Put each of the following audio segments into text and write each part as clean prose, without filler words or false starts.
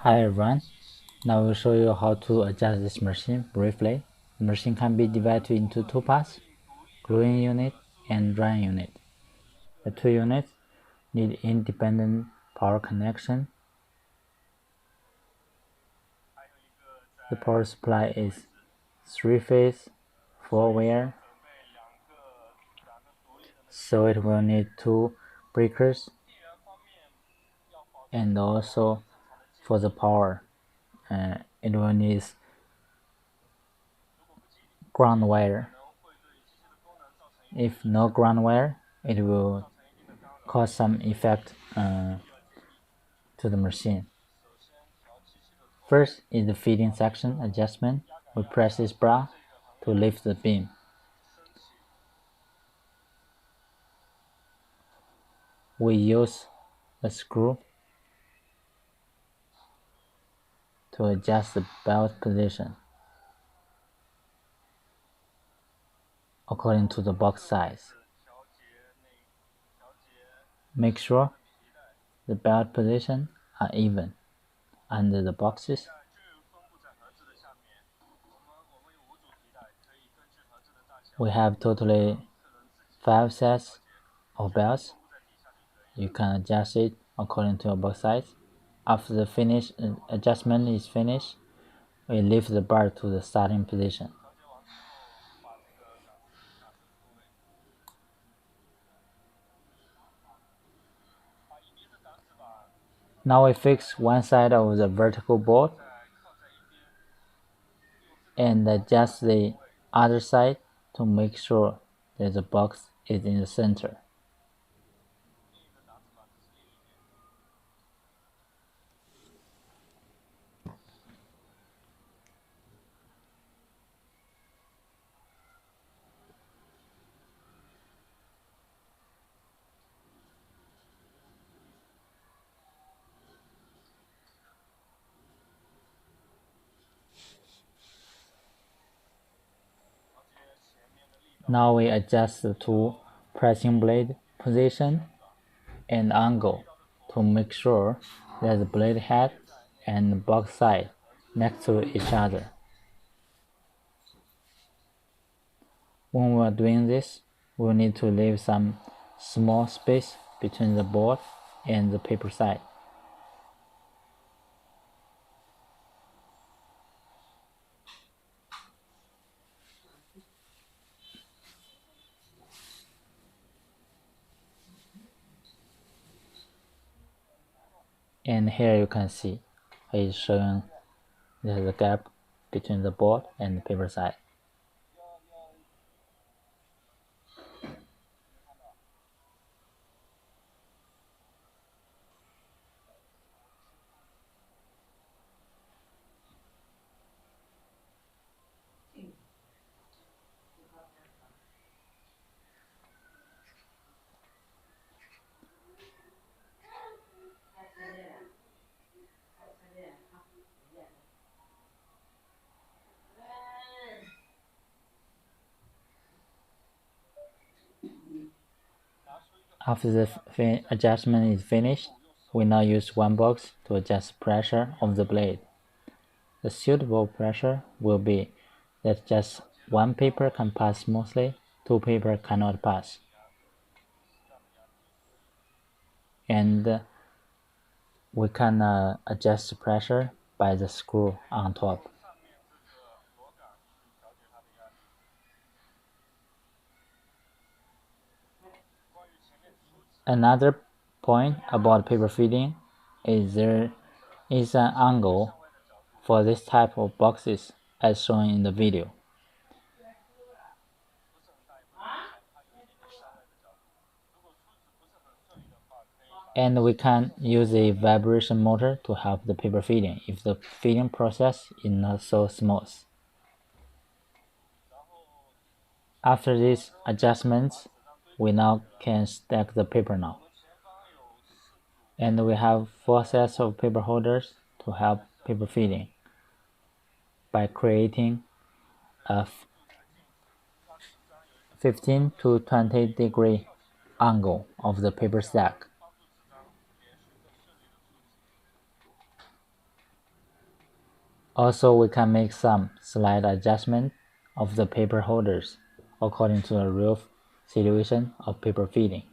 Hi everyone, now we'll show you how to adjust this machine briefly. The machine can be divided into two parts, gluing unit and drying unit. The two units need independent power connection. The power supply is 3-phase, 4-wire, so it will need two breakers, and also for the power it will need ground wire. If no ground wire, it will cause some effect to the machine. First is the feeding section adjustment. We press this bra to lift the beam. We use a screw to adjust the belt position according to the box size. Make sure the belt position are even under the boxes. We have totally 5 sets of belts. You can adjust it according to your box size. After the adjustment is finished, we lift the bar to the starting position. Now we fix one side of the vertical board and adjust the other side to make sure that the box is in the center. Now we adjust the two pressing blade position and angle to make sure that the blade head and the box side next to each other. When we are doing this, we need to leave some small space between the board and the paper side. And here you can see it's showing there's a gap between the board and the paper side. After the adjustment is finished, we now use one box to adjust pressure of the blade. The suitable pressure will be that just one paper can pass smoothly, two paper cannot pass. And we can adjust the pressure by the screw on top. Another point about paper feeding is there is an angle for this type of boxes as shown in the video. And we can use a vibration motor to help the paper feeding if the feeding process is not so smooth. After these adjustments, we now can stack the paper now. And we have 4 sets of paper holders to help paper feeding by creating a 15 to 20 degree angle of the paper stack. Also, we can make some slight adjustment of the paper holders according to the real situation of paper feeding.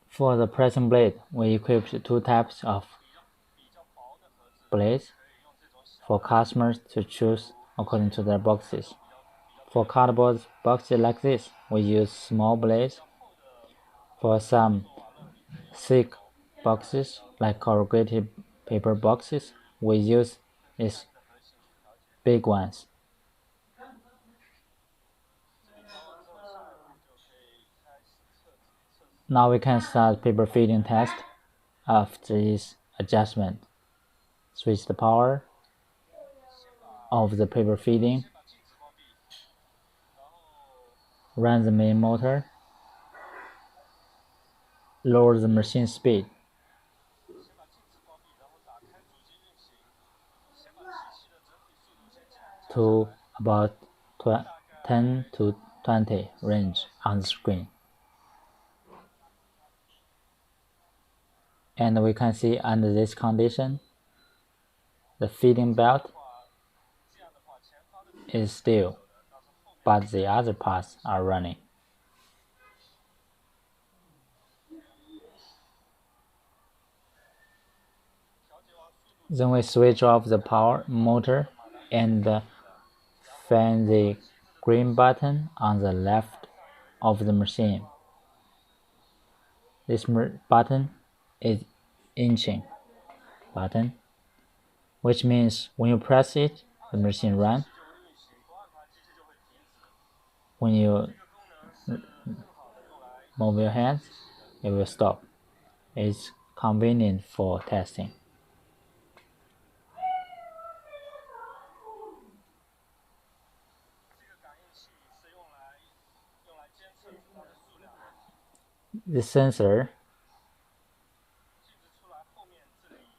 For the pressing blade, we equipped two types of blades for customers to choose according to their boxes. For cardboard boxes like this, we use small blades. For some thick boxes, like corrugated paper boxes, we use these big ones. Now we can start paper feeding test of this adjustment. Switch the power of the paper feeding. Run the main motor. Lower the machine speed to about 10 to 20 range on the screen. And we can see under this condition, the feeding belt is still, but the other parts are running. Then we switch off the power motor and fan the green button on the left of the machine. This button is inching button, which means when you press it, the machine runs. When you move your hands, it will stop. It's convenient for testing. The sensor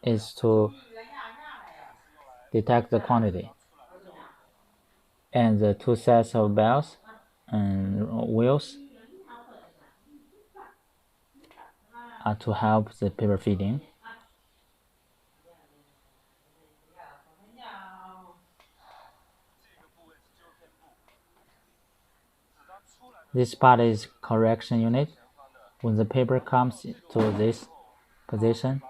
is to detect the quantity, and the two sets of bells and wheels are to help the paper feeding. This part is correction unit. When the paper comes to this position,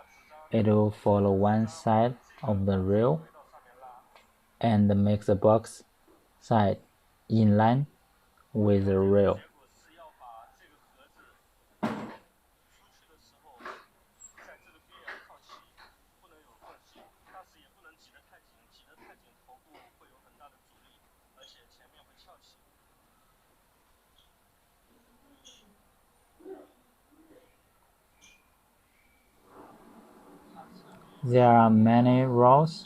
it will follow one side of the rail and make the box side in line with the rail. There are many rows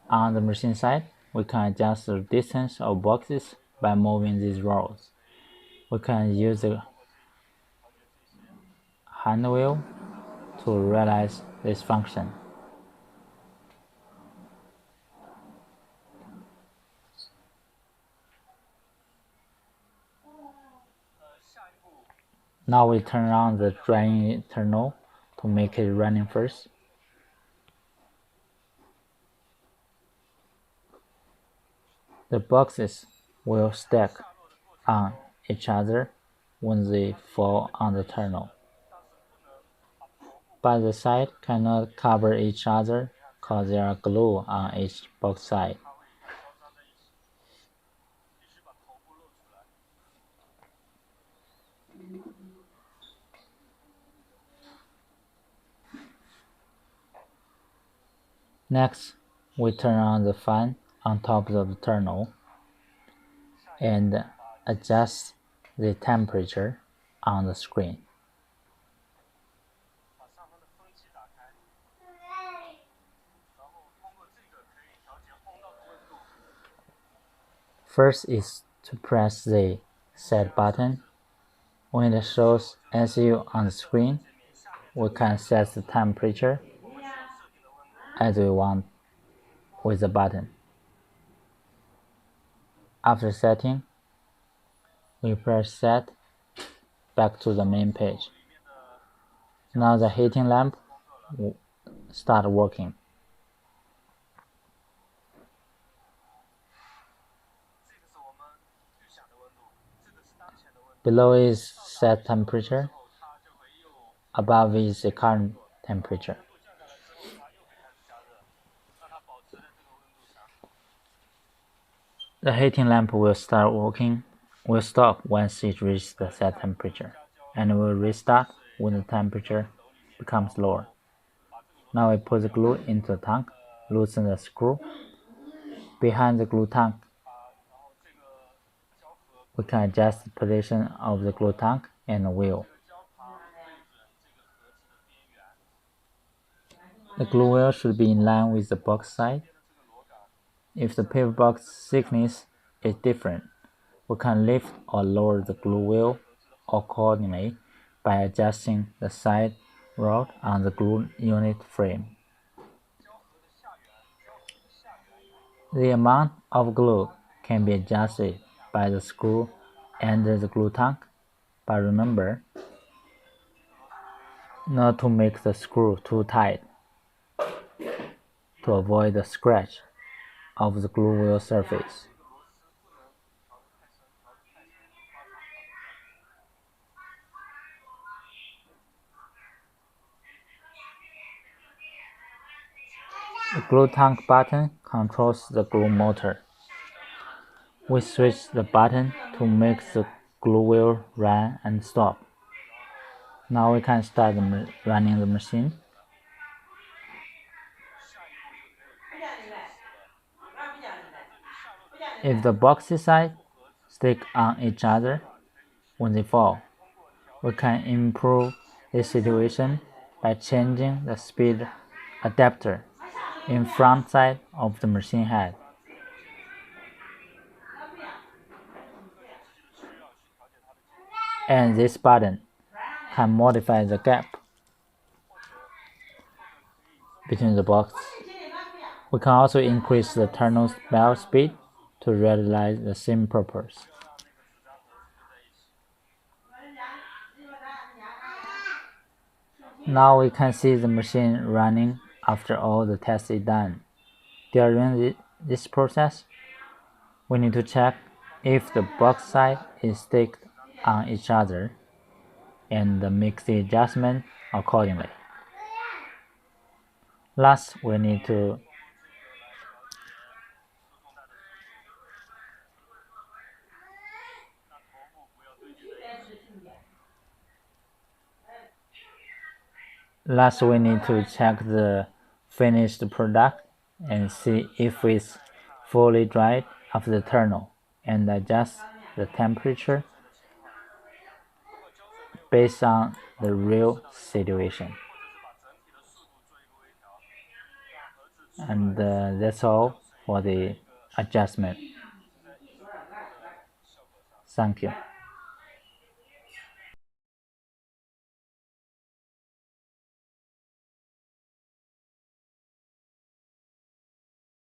on the machine side. We can adjust the distance of boxes by moving these rows. We can use the hand wheel to realize this function. Now we turn on the drying tunnel to make it running first. The boxes will stack on each other when they fall on the tunnel, but the sides cannot cover each other because there are glue on each box side. Next, we turn on the fan on top of the terminal and adjust the temperature on the screen. First is to press the set button. When it shows SU on the screen, we can set the temperature as we want with the button. After setting, we press set back to the main page. Now the heating lamp will start working. Below is set temperature, above is the current temperature. The heating lamp will start working, will stop once it reaches the set temperature, and will restart when the temperature becomes lower. Now we put the glue into the tank, loosen the screw. Behind the glue tank, we can adjust the position of the glue tank and the wheel. The glue wheel should be in line with the box side. If the paper box thickness is different, we can lift or lower the glue wheel accordingly by adjusting the side rod on the glue unit frame. The amount of glue can be adjusted by the screw under the glue tank, but remember not to make the screw too tight to avoid the scratch of the glue wheel surface. The glue tank button controls the glue motor. We switch the button to make the glue wheel run and stop. Now we can start running the machine. If the boxy side stick on each other when they fall, we can improve the situation by changing the speed adapter in front side of the machine head. And this button can modify the gap between the box. We can also increase the terminal bell speed to realize the same purpose. Now we can see the machine running after all the tests is done. During this process, we need to check if the box side is sticked on each other and make the adjustment accordingly. Last, we need to check the finished product and see if it's fully dried after the turn-on and adjust the temperature based on the real situation. And that's all for the adjustment. Thank you.